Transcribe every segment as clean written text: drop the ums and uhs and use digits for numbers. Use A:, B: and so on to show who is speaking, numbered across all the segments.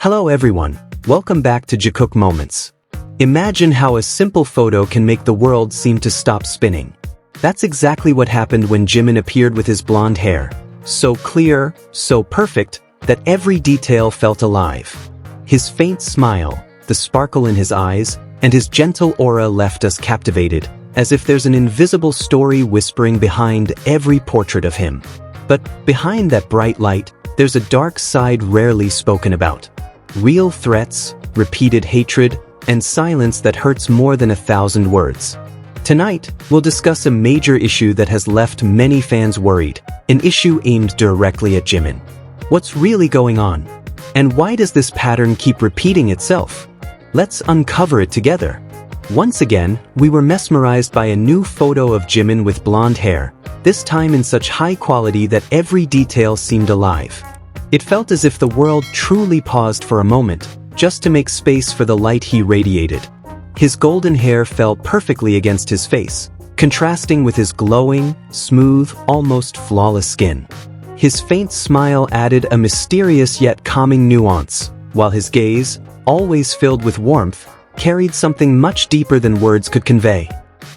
A: Hello everyone, welcome back to Jikook Moments. Imagine how a simple photo can make the world seem to stop spinning. That's exactly what happened when Jimin appeared with his blonde hair. So clear, so perfect, that every detail felt alive. His faint smile, the sparkle in his eyes, and his gentle aura left us captivated, as if there's an invisible story whispering behind every portrait of him. But behind that bright light, there's a dark side rarely spoken about. Real threats, repeated hatred, and silence that hurts more than 1,000 words. Tonight, we'll discuss a major issue that has left many fans worried, an issue aimed directly at Jimin. What's really going on? And why does this pattern keep repeating itself? Let's uncover it together. Once again, we were mesmerized by a new photo of Jimin with blonde hair, this time in such high quality that every detail seemed alive. It felt as if the world truly paused for a moment, just to make space for the light he radiated. His golden hair fell perfectly against his face, contrasting with his glowing, smooth, almost flawless skin. His faint smile added a mysterious yet calming nuance, while his gaze, always filled with warmth, carried something much deeper than words could convey.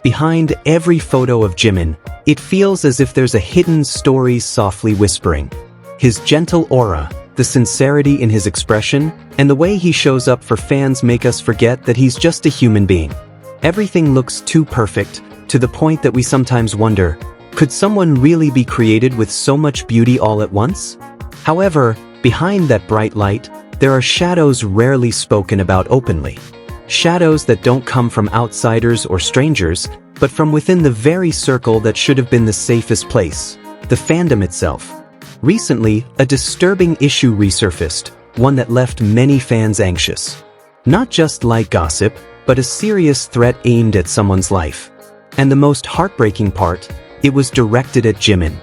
A: Behind every photo of Jimin, it feels as if there's a hidden story softly whispering. His gentle aura, the sincerity in his expression, and the way he shows up for fans make us forget that he's just a human being. Everything looks too perfect, to the point that we sometimes wonder, could someone really be created with so much beauty all at once? However, behind that bright light, there are shadows rarely spoken about openly. Shadows that don't come from outsiders or strangers, but from within the very circle that should have been the safest place, the fandom itself. Recently, a disturbing issue resurfaced, one that left many fans anxious. Not just light gossip, but a serious threat aimed at someone's life. And the most heartbreaking part, it was directed at Jimin.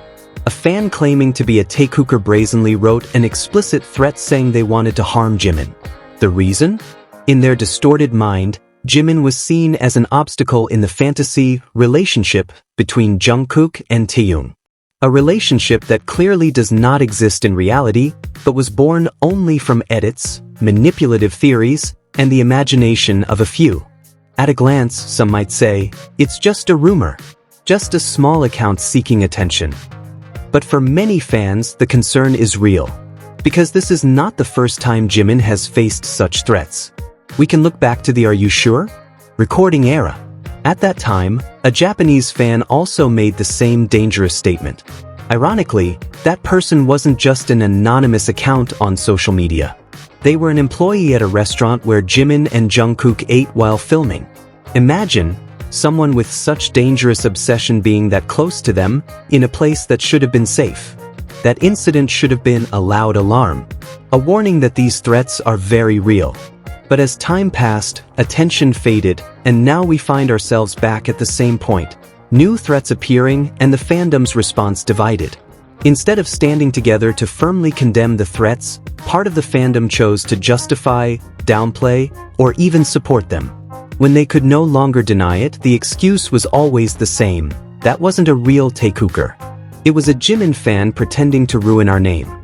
A: A fan claiming to be a Taekwoker brazenly wrote an explicit threat saying they wanted to harm Jimin. The reason? In their distorted mind, Jimin was seen as an obstacle in the fantasy relationship between Jungkook and Taehyung. A relationship that clearly does not exist in reality, but was born only from edits, manipulative theories, and the imagination of a few. At a glance, some might say, it's just a rumor, just a small account seeking attention. But for many fans, the concern is real, because this is not the first time Jimin has faced such threats. We can look back to the "Are You Sure?" recording era. At that time, a Japanese fan also made the same dangerous statement. Ironically, that person wasn't just an anonymous account on social media. They were an employee at a restaurant where Jimin and Jungkook ate while filming. Imagine someone with such dangerous obsession being that close to them, in a place that should have been safe. That incident should have been a loud alarm, a warning that these threats are very real. But as time passed, attention faded, and now we find ourselves back at the same point. New threats appearing and the fandom's response divided. Instead of standing together to firmly condemn the threats, part of the fandom chose to justify, downplay, or even support them. When they could no longer deny it, the excuse was always the same. That wasn't a real Taekwoker. It was a Jimin fan pretending to ruin our name.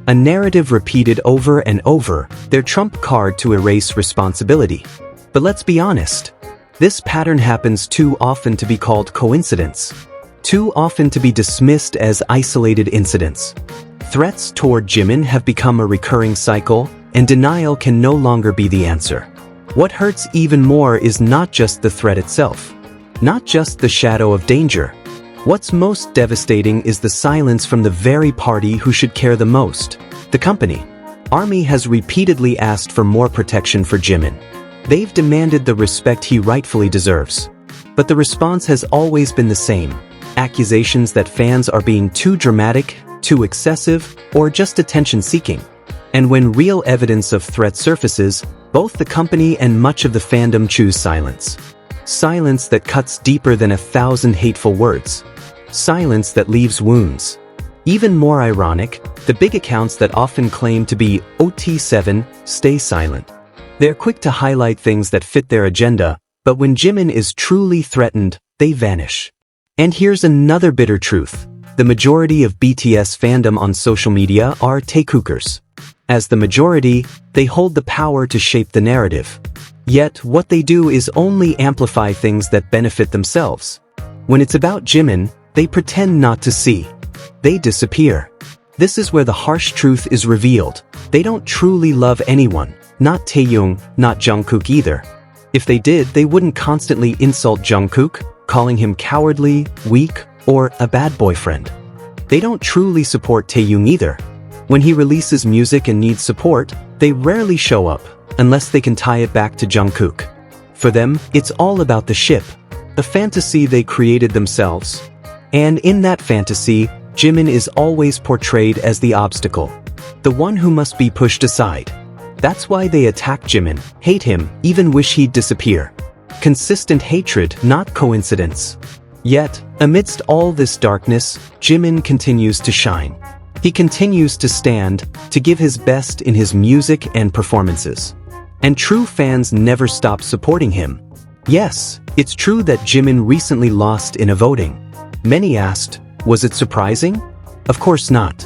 A: A narrative repeated over and over, their trump card to erase responsibility. But let's be honest, this pattern happens too often to be called coincidence, too often to be dismissed as isolated incidents. Threats toward Jimin have become a recurring cycle, and denial can no longer be the answer. What hurts even more is not just the threat itself, not just the shadow of danger. What's most devastating is the silence from the very party who should care the most, the company. Army has repeatedly asked for more protection for Jimin. They've demanded the respect he rightfully deserves. But the response has always been the same: accusations that fans are being too dramatic, too excessive, or just attention-seeking. And when real evidence of threat surfaces, both the company and much of the fandom choose silence. Silence that cuts deeper than 1,000 hateful words. Silence that leaves wounds. Even more ironic, the big accounts that often claim to be OT7 stay silent. They're quick to highlight things that fit their agenda, but when Jimin is truly threatened, they vanish. And here's another bitter truth. The majority of BTS fandom on social media are Taekwokers. As the majority, they hold the power to shape the narrative. Yet, what they do is only amplify things that benefit themselves. When it's about Jimin, they pretend not to see. They disappear. This is where the harsh truth is revealed. They don't truly love anyone, not Taehyung, not Jungkook either. If they did, they wouldn't constantly insult Jungkook, calling him cowardly, weak, or a bad boyfriend. They don't truly support Taehyung either. When he releases music and needs support, they rarely show up, unless they can tie it back to Jungkook. For them, it's all about the ship, a fantasy they created themselves. And in that fantasy, Jimin is always portrayed as the obstacle, the one who must be pushed aside. That's why they attack Jimin, hate him, even wish he'd disappear. Consistent hatred, not coincidence. Yet, amidst all this darkness, Jimin continues to shine. He continues to stand, to give his best in his music and performances. And true fans never stop supporting him. Yes, it's true that Jimin recently lost in a voting. Many asked, was it surprising? Of course not.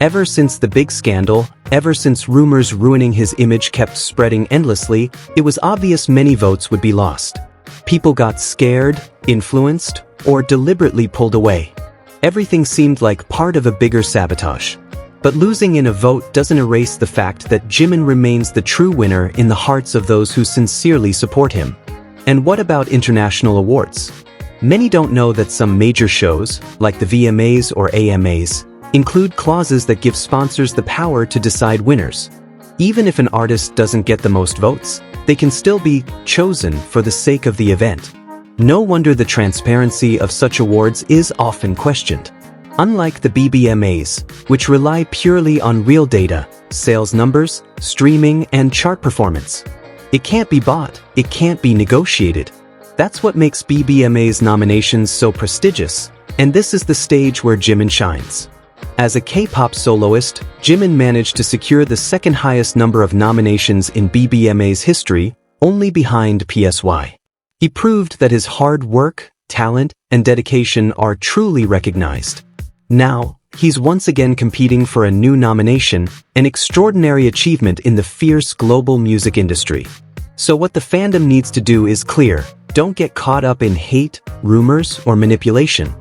A: Ever since the big scandal, ever since rumors ruining his image kept spreading endlessly, it was obvious many votes would be lost. People got scared, influenced, or deliberately pulled away. Everything seemed like part of a bigger sabotage. But losing in a vote doesn't erase the fact that Jimin remains the true winner in the hearts of those who sincerely support him. And what about international awards? Many don't know that some major shows, like the BBMAs or AMAs, include clauses that give sponsors the power to decide winners. Even if an artist doesn't get the most votes, they can still be chosen for the sake of the event. No wonder the transparency of such awards is often questioned. Unlike the BBMAs, which rely purely on real data, sales numbers, streaming, and chart performance. It can't be bought, it can't be negotiated. That's what makes BBMA's nominations so prestigious, and this is the stage where Jimin shines. As a K-pop soloist, Jimin managed to secure the second highest number of nominations in BBMA's history, only behind PSY. He proved that his hard work, talent, and dedication are truly recognized. Now, he's once again competing for a new nomination, an extraordinary achievement in the fierce global music industry. So what the fandom needs to do is clear. Don't get caught up in hate, rumors, or manipulation.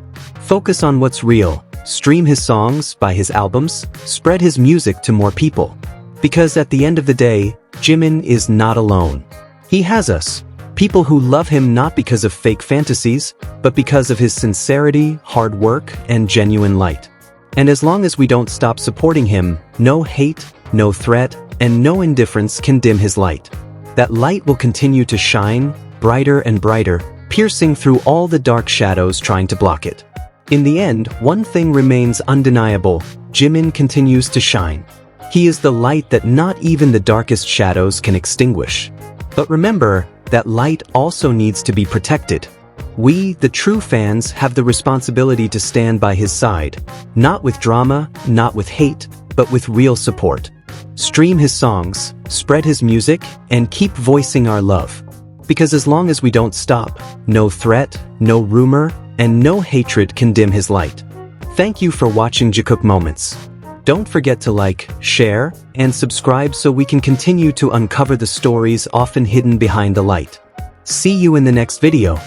A: Focus on what's real. Stream his songs, buy his albums, spread his music to more people. Because at the end of the day, Jimin is not alone. He has us. People who love him not because of fake fantasies, but because of his sincerity, hard work, and genuine light. And as long as we don't stop supporting him, no hate, no threat, and no indifference can dim his light. That light will continue to shine, brighter and brighter, piercing through all the dark shadows trying to block it. In the end, one thing remains undeniable: Jimin continues to shine. He is the light that not even the darkest shadows can extinguish. But remember, that light also needs to be protected. We, the true fans, have the responsibility to stand by his side, not with drama, not with hate, but with real support. Stream his songs, spread his music, and keep voicing our love. Because as long as we don't stop, no threat, no rumor, and no hatred can dim his light. Thank you for watching Jikook Moments. Don't forget to like, share, and subscribe so we can continue to uncover the stories often hidden behind the light. See you in the next video.